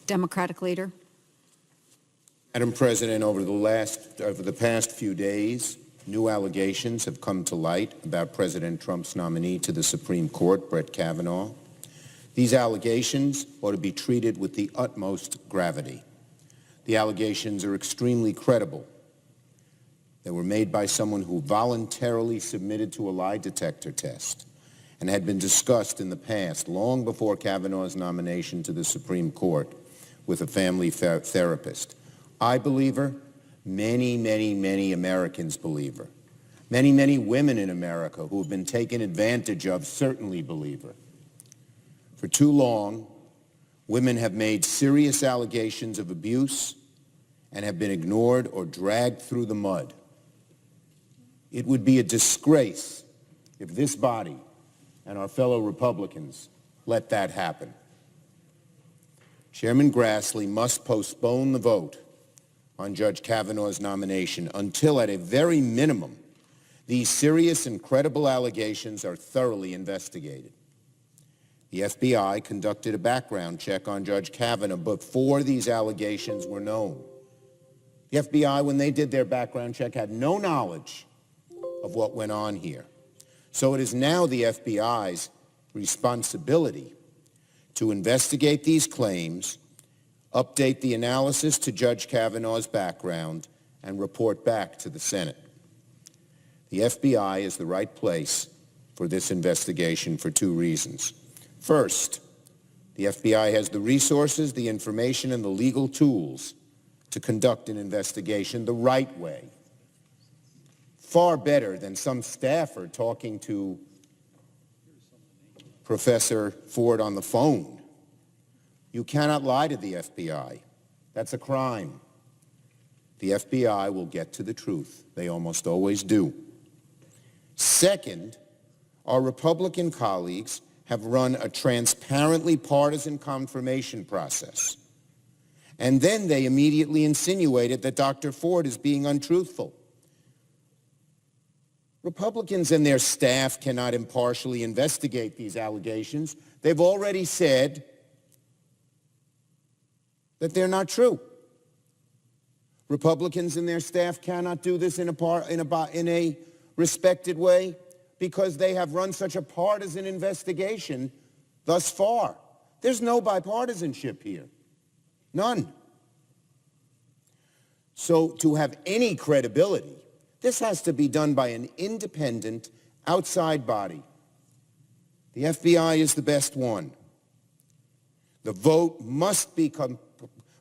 Democratic leader. Madam President, over the past few days, new allegations have come to light about President Trump's nominee to the Supreme Court, Brett Kavanaugh. These allegations ought to be treated with the utmost gravity. The allegations are extremely credible. They were made by someone who voluntarily submitted to a lie detector test and had been discussed in the past, long before Kavanaugh's nomination to the Supreme Court, with a family therapist. I believe her. Many, many, many Americans believe her. Many, many women in America who have been taken advantage of certainly believe her. For too long, women have made serious allegations of abuse and have been ignored or dragged through the mud. It would be a disgrace if this body and our fellow Republicans let that happen. Chairman Grassley must postpone the vote on Judge Kavanaugh's nomination until, at a very minimum, these serious and credible allegations are thoroughly investigated. The FBI conducted a background check on Judge Kavanaugh before these allegations were known. The FBI, when they did their background check, had no knowledge of what went on here. So it is now the FBI's responsibility to investigate these claims, update the analysis to Judge Kavanaugh's background, and report back to the Senate. The FBI is the right place for this investigation for two reasons. First, the FBI has the resources, the information, and the legal tools to conduct an investigation the right way. Far better than some staffer talking to Professor Ford on the phone. You cannot lie to the FBI. That's a crime. The FBI will get to the truth. They almost always do. Second, our Republican colleagues have run a transparently partisan confirmation process. And then they immediately insinuated that Dr. Ford is being untruthful. Republicans and their staff cannot impartially investigate these allegations. They've already said that they're not true. Republicans and their staff cannot do this in a respected way because they have run such a partisan investigation thus far. There's no bipartisanship here. None. So to have any credibility, this has to be done by an independent, outside body. The FBI is the best one. The vote must be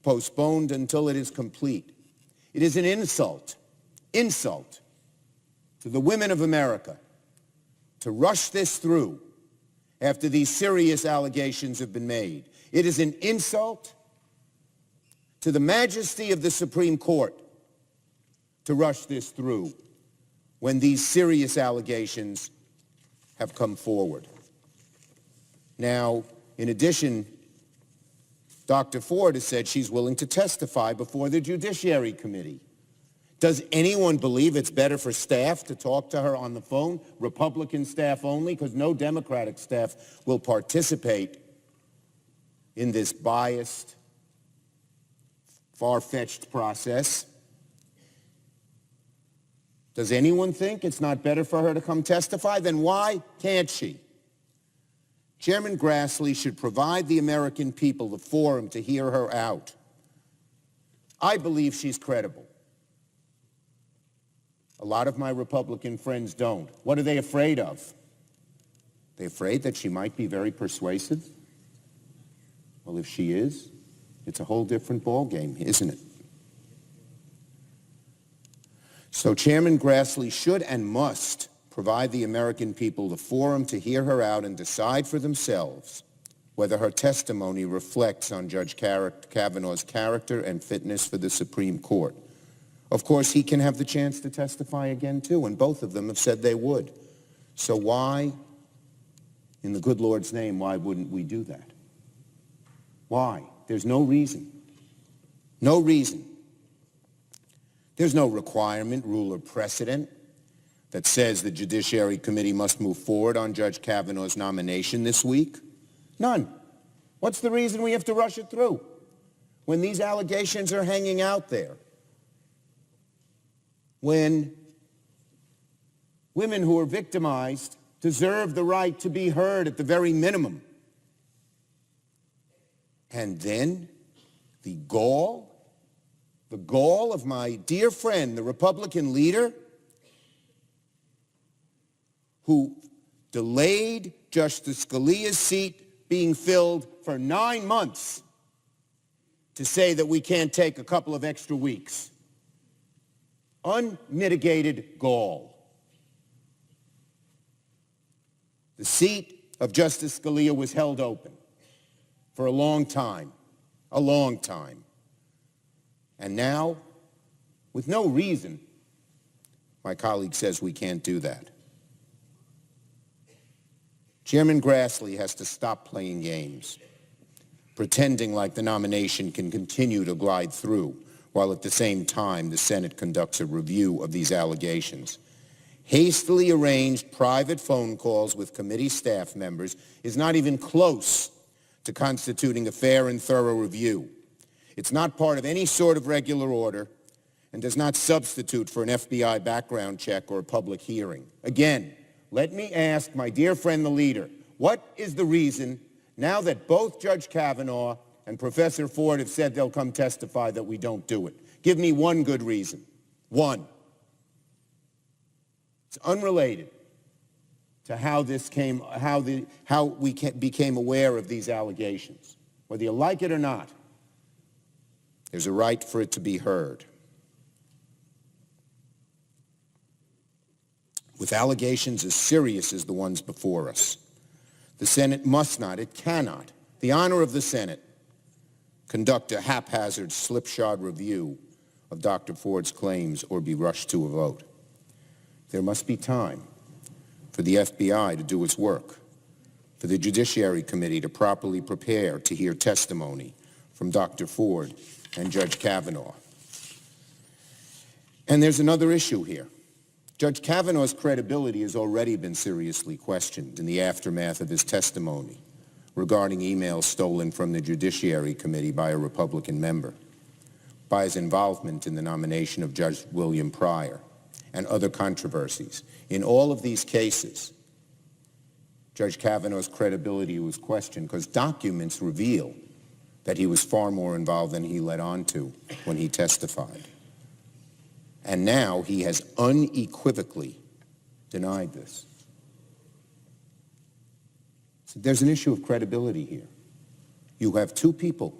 postponed until it is complete. It is an insult to the women of America to rush this through after these serious allegations have been made. It is an insult to the majesty of the Supreme Court to rush this through when these serious allegations have come forward. Now, in addition, Dr. Ford has said she's willing to testify before the Judiciary Committee. Does anyone believe it's better for staff to talk to her on the phone, Republican staff only, because no Democratic staff will participate in this biased, far-fetched process? Does anyone think it's not better for her to come testify? Then why can't she? Chairman Grassley should provide the American people the forum to hear her out. I believe she's credible. A lot of my Republican friends don't. What are they afraid of? They're afraid that she might be very persuasive? Well, if she is, it's a whole different ballgame, isn't it? So Chairman Grassley should and must provide the American people the forum to hear her out and decide for themselves whether her testimony reflects on Judge Kavanaugh's character and fitness for the Supreme Court. Of course, he can have the chance to testify again, too, and both of them have said they would. So why, in the good Lord's name, why wouldn't we do that? Why? There's no reason. No reason. There's no requirement, rule, or precedent that says the Judiciary Committee must move forward on Judge Kavanaugh's nomination this week. None. What's the reason we have to rush it through? when these allegations are hanging out there, when women who are victimized deserve the right to be heard at the very minimum. And then the gall of my dear friend, the Republican leader, who delayed Justice Scalia's seat being filled for 9 months to say that we can't take a couple of extra weeks. Unmitigated gall. The seat of Justice Scalia was held open for a long time. And now, with no reason, my colleague says we can't do that. Chairman Grassley has to stop playing games, pretending like the nomination can continue to glide through, while at the same time the Senate conducts a review of these allegations. Hastily arranged private phone calls with committee staff members is not even close to constituting a fair and thorough review. It's not part of any sort of regular order and does not substitute for an FBI background check or a public hearing. Again, let me ask my dear friend the leader, what is the reason, now that both Judge Kavanaugh and Professor Ford have said they'll come testify, that we don't do it? Give me one good reason. One. It's unrelated to how we became aware of these allegations. Whether you like it or not, there's a right for it to be heard. With allegations as serious as the ones before us, the Senate must not, it cannot, the honor of the Senate, conduct a haphazard, slipshod review of Dr. Ford's claims or be rushed to a vote. There must be time for the FBI to do its work, for the Judiciary Committee to properly prepare to hear testimony from Dr. Ford and Judge Kavanaugh. And there's another issue here. Judge Kavanaugh's credibility has already been seriously questioned in the aftermath of his testimony regarding emails stolen from the Judiciary Committee by a Republican member, by his involvement in the nomination of Judge William Pryor, and other controversies. In all of these cases, Judge Kavanaugh's credibility was questioned because documents reveal that he was far more involved than he let on to when he testified. And now he has unequivocally denied this. So there's an issue of credibility here. You have two people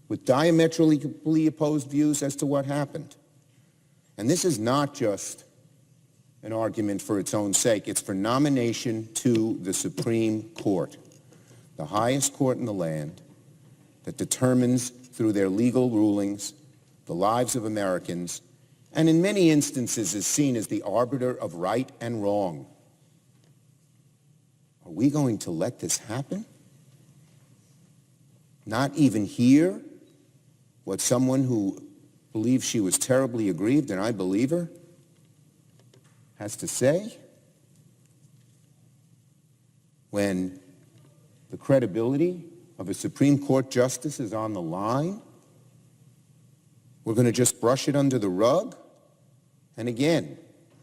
with diametrically opposed views as to what happened. And this is not just an argument for its own sake. It's for nomination to the Supreme Court, the highest court in the land that determines through their legal rulings the lives of Americans, and in many instances is seen as the arbiter of right and wrong. Are we going to let this happen? Not even hear what someone who believes she was terribly aggrieved, and I believe her, has to say? When the credibility of a Supreme Court justice is on the line, we're going to just brush it under the rug? And again,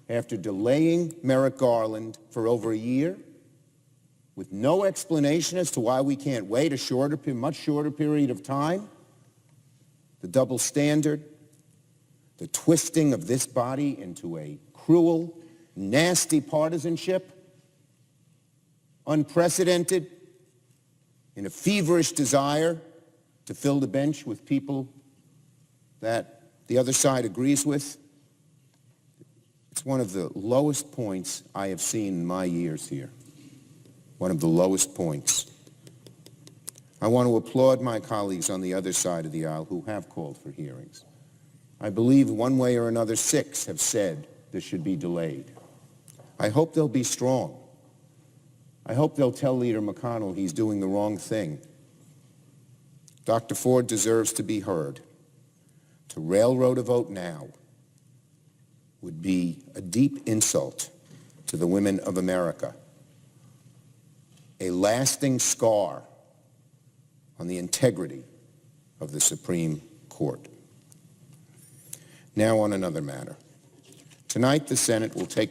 after delaying Merrick Garland for over a year, with no explanation as to why we can't wait a much shorter period of time, the double standard, the twisting of this body into a cruel, nasty partisanship, unprecedented, in a feverish desire to fill the bench with people that the other side agrees with. It's one of the lowest points I have seen in my years here. One of the lowest points. I want to applaud my colleagues on the other side of the aisle who have called for hearings. I believe one way or another 6 have said this should be delayed. I hope they'll be strong. I hope they'll tell Leader McConnell he's doing the wrong thing. Dr. Ford deserves to be heard. To railroad a vote now would be a deep insult to the women of America, a lasting scar on the integrity of the Supreme Court. Now on another matter. Tonight, the Senate will take